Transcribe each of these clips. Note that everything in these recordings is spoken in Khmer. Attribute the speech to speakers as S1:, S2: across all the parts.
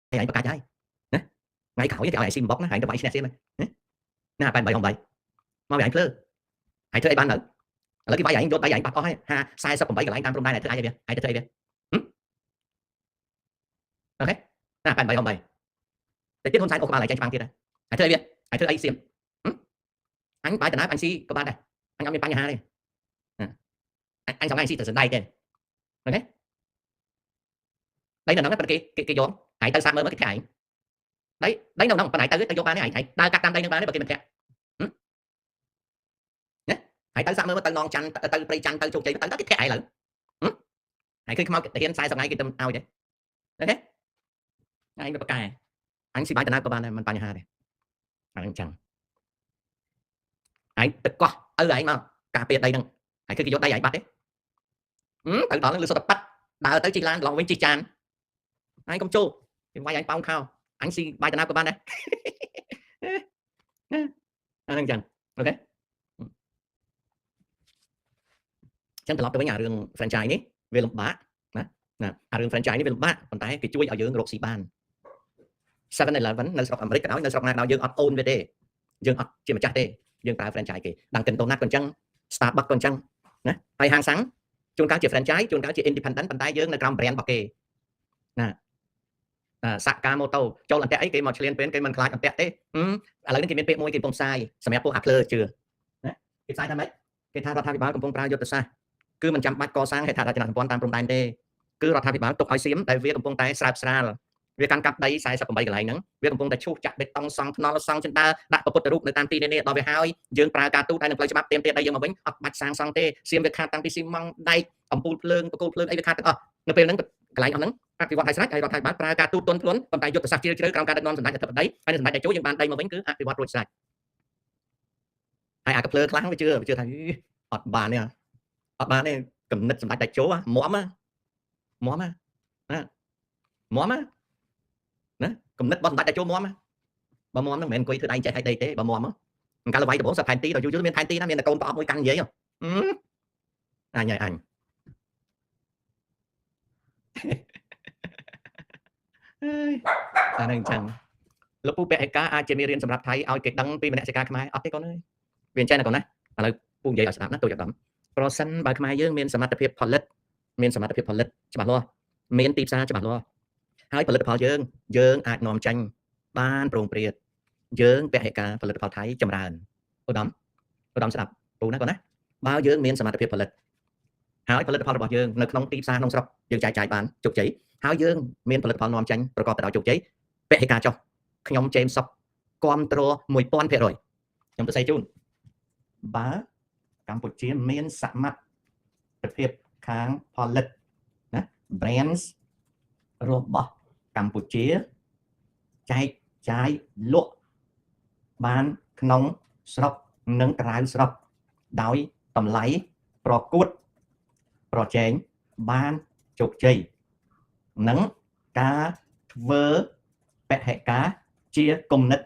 S1: anh bạc cái nè ngay khẩu với cái sim bóc nó anh cái bảy sim này nè bạn bảy không bảy mà anh lơ anh chơi ban nữa lấy cái bảy anh vô bảy anh bạc có ha sai sắp bảy cái anh tam trong đây này thứ ai vậy ai chơi vậy ok nè bạn bảy không bảy để tiếp hôn sai ô ba lại tranh bằng kia này anh chơi vậy anh chơi ai sim anh bảy tận áp anh si có ba đây anh ông bên ba nhà đây anh xong anh si từ sân đây trên ok đấy là nó cái vốn hãy tới summer mới cái hãy đấy đâu phải tới vô ba này hãy đa cắt tam đây ba đấy bật kia mình kẹt nhé hãy tới summer mới tới ngon chanh tới play chanh tới chuột chơi tới cái hãy lử hãy khi mau cái hiện sai xong ngay cái tâm ao vậy đấy anh bật cài anh si bài tận của ba này mình ba nhà này anh chẳng anh tức quá anh mà cà phê đây nè hãy khi vô đây hãy bắt đấy tự đó là lưu số tập bắt đào tới chi lan lòng với chi chan anh công chu thì quay anh bao khao anh si bài tận của bạn đấy anh chẳng ok chẳng tập với nhà đường franchise ní về lục bá nè đường franchise ní về lục bá còn tại cái chuối ở dưới rột xì ban 7-Eleven nơi sọc America đó nơi sọc nào dương ôn về đây dương chỉ mà chắc đây dương tại franchise kì đăng kênh tôn nát còn chăng Starbucks còn chăng nè hay hàng sáng chuồn cá chỉ franchise chuồn cá chỉ independent bàn tay dương là trong brand bạc kì nè Sakamoto cho lần ấy cái mà liên bên cái mình khai cái đấy lấy cái bên pe môi cái bông sai sầm ép po lơ chưa cái sai tham ấy cái thà thà bị báo bông pra vô sai cứ mình chăm bắt co sang hay thà cho năng quan tam trong đàn đê cứ thà bị báo tục hỏi xiêm tại vì bông tay sạp sra việc căn cặp đấy sai sập bảy cái này nắng việc bông tay chu chặt bê tông xong nó xong trên ta đặt vào cột rút nơi tam ti này đòi về hai dương pra cà tu đây là plei chắp tiêm tiêm đây dương mà bánh bạch sang xong tê xiêm việc khát tăng ti xiêm mong đây ẩm pul lương ấy việc khát người pe nắng cái này nắng các cái sai ai thay bán pra cà tu tuân tuấn còn tại vô sạc chia trong ca non thành thật đấy anh thành chỗ dương bàn đây mà bánh cứ cái rồi sai ai cái plơ kháng chưa thấy ọt bà này cầm nứt tại chỗ mõm nè cầm nứt bom tại chỗ mõm bà mõm nó mền quay thứ đây chạy hay đây thế bà mõm cả là vậy bố sập hành tí rồi chú miền hành tí nó miền là con to mũi căng dễ không anh nhảy ảnh anh chẳng lúc bố bé cá ai chơi miền sầm rạp thấy ao kẹt đăng pi mình sẽ cá khai ấp cái con ơi viên trai này còn này là buông dậy ở sạp nó tôi chọn Prosen bà khai dương miền sầm rạp phiệpផលិតmiền sầm rạp phiệpផលិតច្បាស់លាស់មានទីផ្សារច្បាស់លាស់ហើយផលិតផលយើងអាចនាំចាញ់បានប្រងព្រាតយើងពហិការផលិតផលថៃចម្រើនឧត្តមស្ដាប់ពូណាគាត់ណាបើយើងមានសមត្ថភាពផលិតហើយផលិតផលរបស់យើងនៅក្នុងទីផ្សារក្នុងស្រុកយើងចែកចាយបានជោគជ័យហើយយើងមានផលិតផលនាំចាញ់ប្រកបទៅដោយជោគជ័យពហិការចុះខ្ញុំជេមសុកគ្រប់គ្រង 1000% ខ្ញុំទៅសេជូនបើកម្ពុជាមានសមត្ថភាពខាងផលិតណា brands របស់កម្ពុជាចែកចាយលក់បានក្នុងស្រុកនិងក្រៅស្រុកដោយតម្លៃប្រកួតប្រជែងបានជោគជ័យនិងការធ្វើពហិការជាគំនិត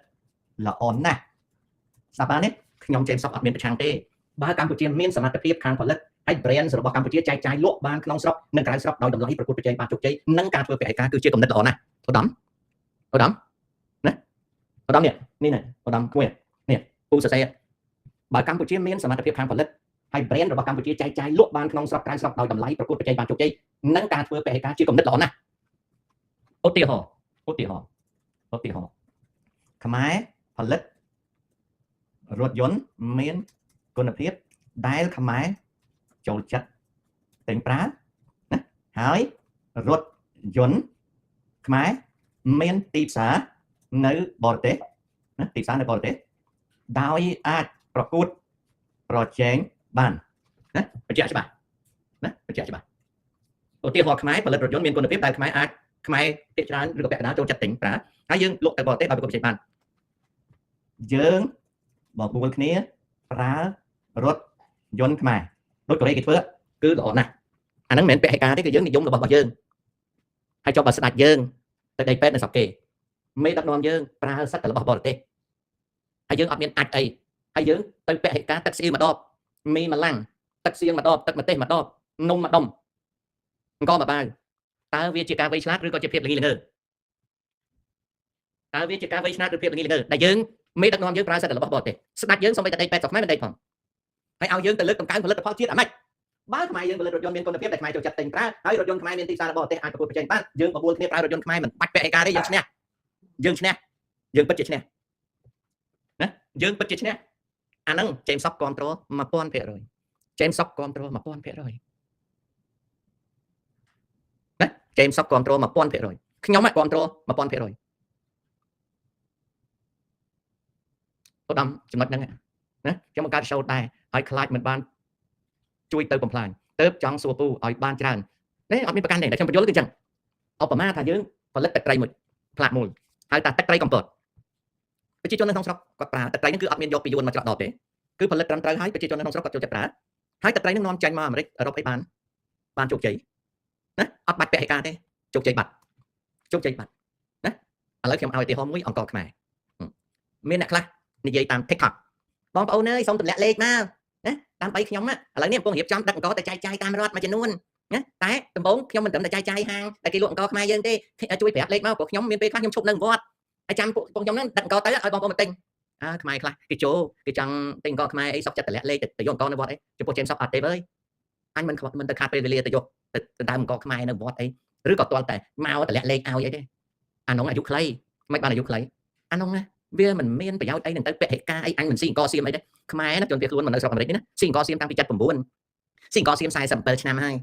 S1: ល្អណាស់ស្ដាប់បានទេខ្ញុំចេញសុកអត់មានប្រឆាំងទេបើកម្ពុជាមានសមត្ថភាពខាងផលិតហើយ brand របស់កម្ពុជាចែកចាយលក់បានក្នុងស្រុកនិងក្រៅស្រុកដោយតម្លៃប្រកួតប្រជែងបានជោគជ័យនិងការធ្វើពហិការគឺជាគំនិតល្អណាស់ឧត្តមណាឧត្តមនេះឧត្តមគួយនេះពូសរសេរបើកម្ពុជាមានសមត្ថភាពខាងផលិតហើយ brand របស់កម្ពុជាចែកចាយលក់បានក្នុងស្រុកក្រៅស្រុកដោយតម្លៃប្រកួតប្រជែងបានជោគជ័យនិងការធ្វើពហិការជាគំនិតល្អណាស់ឧទាហរណ៍ខ្មែរផលិតរថយន្តមានគុណភាពដែលខ្មែរចូលចិត្តទិញប្រើណាហើយរថយន្តខ្មែរមានទីផ្សារនៅបរទេសណាទីផ្សារនៅបរទេសដោយអាចប្រកួតប្រជែងបានណាបញ្ជាក់ច្បាស់ឧទាហរណ៍ខ្មែរផលិតរថយន្តមានគុណភាពដែលខ្មែរអាចខ្មែរភាគច្រើនឬក៏ពាក់កណ្ដាលចូលចិត្តទិញប្រើហើយយើងលក់ទៅបរទេសដោយប្រកួតប្រជែងបានយើងបងប្អូនគ្នាប្រើរថយន្តខ្មែរដូចកូរ៉េគេធ្វើគឺល្អណាស់អាហ្នឹងមិនមែនពហិការទេគឺយើងនិយមរបស់យើងហើយចុះបើស្ដាច់យើងទៅដីពេទ្យនៅស្រុកគេមេដឹកនាំយើងប្រើសិទ្ធិរបស់បរទេសហើយយើងអត់មានអាចអីហើយយើងទៅពហិការទឹកស្អ៊ីវម្ដងមីម្លាំងទឹកសៀងម្ដងទឹកម្ទេសម្ដងនំម្ដុំអង្គមកបាវតើវាជាការវៃឆ្លាតឬក៏ជាភាពល្ងីល្ងើ តើវាជាការវៃឆ្លាតឬភាពល្ងីល្ងើដែលយើងមេដឹកនាំយើងប្រើសិទ្ធិរបស់បរទេសស្ដេចយើងសូម្បីតែដេកពេទ្យស្រុកខ្មែរមិនដេកផងហើយឲ្យយើងទៅលើកតម្កើងផលិតផលជាតិអាម៉េចបើខ្មែរយើងផលិតរថយន្តមានគុណភាពដែលខ្មែរចូលចិត្តទិញប្រើហើយរថយន្តខ្មែរមានទីផ្សារបរទេសអាចប្រកួតប្រជែងបានយើងបបួលគ្នាប្រើរថយន្តខ្មែរមិនបាច់ពាក់ឯកាទេយើងឈ្នះយើងឈ្នះយើងពិតជាឈ្នះណាយើងពិតជាឈ្នះអាហ្នឹងចេមសពគ្រប់គ្រង 1000% ចេមសពគ្រប់គ្រង 1000% ណាចេមសពគ្រប់គ្រង 1000% ខ្ញុំគ្រប់គ្រង 1000%ឧត្តមចំណុចហ្នឹងណាខ្ញុំបង្កើត show ដែរហើយខ្លាចមិនបានជួយទៅបំផ្លាញទៅចង់សួរពូឲ្យបានច្រើននេះអត់មានប្រកាន់ទេតែខ្ញុំបញ្យល់គឺអញ្ចឹងឧបមាថាយើងផលិតទឹកត្រីមួយផ្លាកមួយហៅថាទឹកត្រីកំពតប្រជាជននៅក្នុងស្រុកគាត់ប្រើទឹកត្រីហ្នឹងគឺអត់មានយកពីយួនមកច្រកដបទេគឺផលិតត្រឹមត្រូវហើយប្រជាជននៅក្នុងស្រុកគាត់ចូលចិត្តប្រើហើយទឹកត្រីហ្នឹងនាំចេញមកអាមេរិកអឺរ៉ុបអីបានជោគជ័យណាអត់បាច់ពាក់ឯកាទេជោគជ័យបាត់ណាឥឡូវខ្ញុំឲ្យឧទាហរណ៍មួយអង្គរខ្មែរមានអ្នកខ្លះនិយាយតាម TikTok បងប្អូនអើយសូមទម្លាក់លេខមកណាតាម3ខ្ញុំឥឡូវនេះកំពុងរៀបចំដឹកអង្គរទៅចែកចាយតាមរដ្ឋមួយចំនួនណាតែដំបូងខ្ញុំមិនត្រឹមតែចែកចាយហាងតែគេលក់អង្គរខ្មែរយើងទេជួយប្រាប់លេខមកព្រោះខ្ញុំមានពេលខ្លះខ្ញុំឈប់នៅវត្តហើយចាំពួកខ្ញុំហ្នឹងដឹកអង្គរទៅឲ្យបងប្អូនមកទិញខ្មែរខ្លះគេចូលគេចង់ទិញអង្គរខ្មែរអីសុខចិត្តទម្លាក់លេខទៅយកអង្គរនៅវត្តអីចំពោះចេមសុខអត់ទេអើយអញមិនទៅខាតពេលវេលាទៅយកទៅដើមអង្គរខ្មែរនៅវត្តអីឬក៏ទាល់តែមកទម្លាក់លេខឲ្យអីទេអានោះអាយុខ្លីមិនបានអាយុខ្លីអានោះណាវាមិនមានប្រយោជន៍អីនឹងទៅពហិការអីអញមិនស៊ីអង្គសៀមអីទេខ្មែរណាជនវាខ្លួនមកនៅស្រុកអាមេរិកនេះណាស៊ីអង្គសៀមតាំងពី79ស៊ីអង្គសៀម47ឆ្នាំហើយ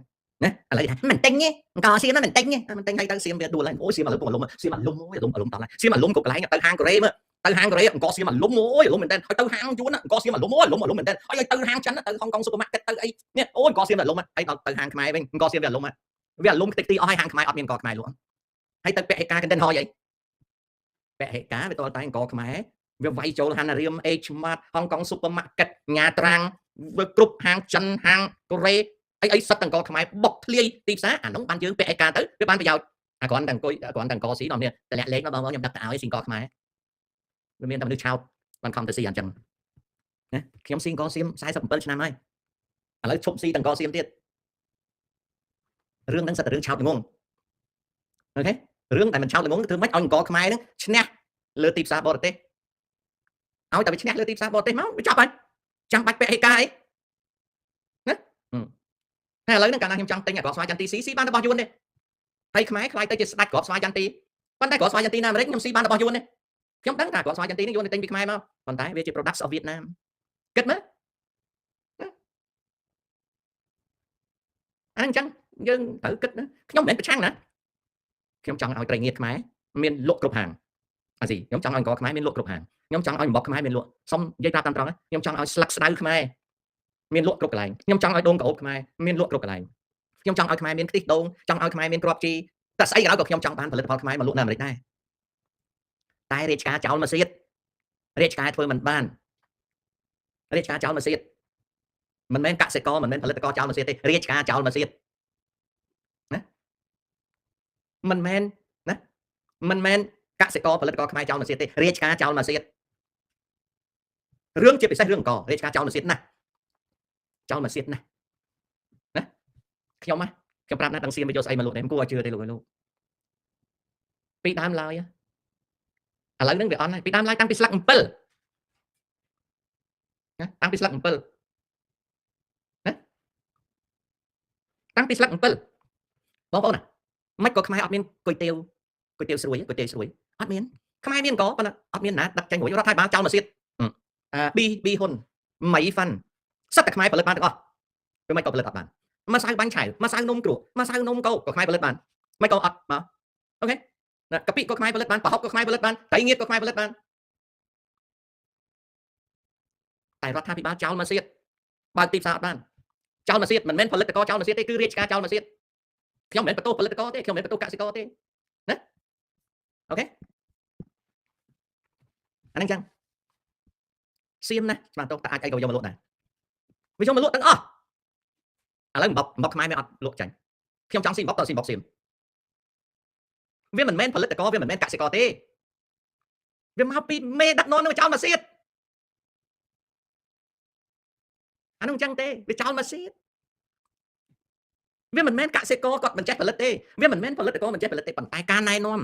S1: ណាឥឡូវថាមិនទិញទេអង្គសៀមហ្នឹងមិនទិញទេមិនទិញហើយទៅសៀមវាដួលហើយអូយសៀមឥឡូវពុំអាលុំសៀមអាលុំអូយអាលុំតោះសៀមអាលុំគ្រប់កន្លែងទៅហាងកូរ៉េមើលទៅហាងកូរ៉េអង្គសៀមអាលុំអូយអាលុំមែនតើហើយទៅហាងយួនអង្គសៀមអាលុំអូយអាលុំមែនតើហើយទៅហាងចិនទៅហុងកុងស៊ុបម៉ាកេតទៅអីនេះអូយអង្គសៀមអាលុំហើយដល់ទៅហាងខ្មែរវិញអង្គសៀមវាអាលុំវាអាលុំខ្ទេចទីអស់ហើយហាងខ្មែរអត់មានអង្គខ្មែរលក់ហើយទៅពហិការកណ្ដិនហយអីពហិការវាតតែអង្គខ្មែរវាវាយចូលហាណារៀម H Mart ហុងកុងស៊ុបម៉ាកេតញ៉ាត្រាំងវាគ្រប់ហាងចិនហាងកូរ៉េអីសិតអង្គខ្មែរបុកធ្លាយទីផ្សារអានោះបានយើងពហិការទៅវាបានប្រយោជន៍គ្រាន់តែអង្គុយគ្រាន់តែអង្គស៊ីដល់នេះតម្លាក់លេខមកបងប្អូនខ្ញុំដឹកទៅឲ្យស៊ីអង្គខ្មែរវាមានតែមនុស្សឆោតបានខំទៅស៊ីអញ្ចឹងណាខ្ញុំស៊ីអង្គសៀម47ឆ្នាំហើយឥឡូវឈប់ស៊ីអង្គសៀមទៀតរឿងហ្នឹងសិតតែរឿងឆោតល្ងងអូខេរឿងតែមិនឆោតល្ងងធ្វើម៉េចឲ្យអង្គខ្មែរហ្នឹងឈ្នះលើទីផ្សារបរទេសឲ្យតែវាឈ្នះលើទីផ្សារបរទេសមកវាចប់ហើយចាំបាច់ពហិការអីណាហើយឥឡូវហ្នឹងកាលណាខ្ញុំចង់ទិញគ្រាប់ស្វាយចន្ទទីស៊ីបានរបស់យួនទេហើយខ្មែរខ្លាយទៅជាស្ដេចគ្រាប់ស្វាយចន្ទទីប៉ុន្តែគ្រាប់ស្វាយចន្ទទីនៅអាមេរិកខ្ញុំស៊ីបានរបស់យួនទេខ្ញុំដឹងថាគ្រាប់ស្វាយចន្ទទីនេះយួនទៅទិញពីខ្មែរមកប៉ុន្តែវាជា products of Vietnam គិតមើលអាហ្នឹងអញ្ចឹងយើងត្រូវគិតណាខ្ញុំមិនមែនប្រឆាំងណាខ្ញុំចង់ឲ្យត្រីងៀតខ្មែរមានលក់គ្រប់ហាងអាស៊ីខ្ញុំចង់ឲ្យអង្គខ្មែរមានលក់គ្រប់ហាងខ្ញុំចង់ឲ្យអំបុកខ្មែរមានលក់សុំនិយាយប្រាប់តាមត្រង់ខ្ញុំចង់ឲ្យស្លឹកស្ដៅខ្មែរមានលក់គ្រប់កន្លែងខ្ញុំចង់ឲ្យដូងកោបខ្មែរមានលក់គ្រប់កន្លែងខ្ញុំចង់ឲ្យខ្មែរមានខ្ទិះដូងចង់ឲ្យខ្មែរមានគ្រាប់ជីតែស្អីក៏ដោយក៏ខ្ញុំចង់បានផលិតផលខ្មែរមកលក់នៅអាមេរិកដែរតែរាជការចោលមកសៀតរាជការធ្វើមិនបានរាជការចោលមកសៀតមិនមែនកសិករមិនមែនផលិតករចោលមកសៀតទេរាជការចោលមកសៀតណាមិនមែនណាមិនមែនកសិករផលិតករខ្មែរចោលមកសៀតទេរាជការចោលមកសៀតរឿងជាពិសេសរឿងអង្គរាជការចោលមកសៀតណាចោលមកសៀតណាខ្ញុំប្រាប់ណាទាំងសៀមវាយកស្អីមកលក់ទេមិនគួរឲ្យជឿទេលោកពីដើមឡើយឥឡូវហ្នឹងវាអន់ហើយពីដើមឡើយតាំងពីស្លឹកអំពិលណាតាំងពីស្លឹកអំពិលណាតាំងពីស្លឹកអំពិលបងប្អូនមិនក៏ខ្មែរអត់មានគុយទាវស្រួយអត់មានខ្មែរមានក៏ប៉ុន្តែអត់មានណាដឹកចេញរួចរដ្ឋាភិបាលចោលមកសៀតប៊ីហ៊ុនម៉ៃហ្វាន់សិតតែខ្មែរផលិតបានទាំងអស់វាមិនក៏ផលិតអត់បានម្សៅបាញ់ឆៅម្សៅនំគ្រក់ម្សៅនំកោក៏ខ្មែរផលិតបានមិនក៏អត់មកអូខេកាពិក៏ខ្មែរផលិតបានប្រហុកក៏ខ្មែរផលិតបានត្រីងៀតក៏ខ្មែរផលិតបានតែរដ្ឋាភិបាលចោលមកសៀតបើកទីផ្សារអត់បានចោលមកសៀតមិនមែនផលិតករចោលមកសៀតទេគឺរាជការចោលមកសៀតខ្ញុំមិនមែនបន្ទោសផលិតករទេខ្ញុំមិនមែនបន្ទោសកសិករទេណាអូខេអាហ្នឹងចឹងសៀមណាស្មានទោសតែអាចអីក៏យកមកលក់ដែរវាយកមកលក់ទាំងអស់ឥឡូវអំបុកខ្មែរមិនអត់លក់ចាញ់ខ្ញុំចង់ស៊ីអំបុកតើស៊ីអំបុកសៀមវាមិនមែនផលិតករវាមិនមែនកសិករទេវាមកពីមេដឹកនាំនឹងចោលមកសៀតអានោះអញ្ចឹងទេវាចោលមកសៀតវាមិនមែនកសិករគាត់មិនចេះផលិតទេវាមិនមែនផលិតករមិនចេះផលិតទេប៉ុន្តែការណែនាំ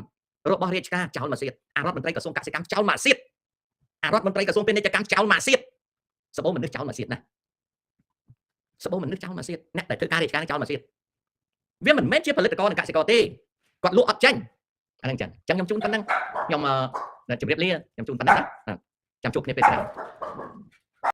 S1: របស់រាជការចោលមកទៀតអារដ្ឋមន្ត្រីក្រសួងកសិកម្មចោលមកទៀតអារដ្ឋមន្ត្រីក្រសួងពាណិជ្ជកម្មចោលមកទៀតសបោមនុស្សចោលមកទៀតណាសបោមនុស្សចោលមកទៀតអ្នកដែលធ្វើការរាជការចោលមកទៀតវាមិនមែនជាផលិតករនិងកសិករទេគាត់លក់អត់ចាញ់អាហ្នឹងចឹងខ្ញុំជូនប៉ុណ្ណឹងខ្ញុំជម្រាបលាខ្ញុំជូនប៉ុណ្ណឹងណាចាំជួបគ្នាពេលក្រោយ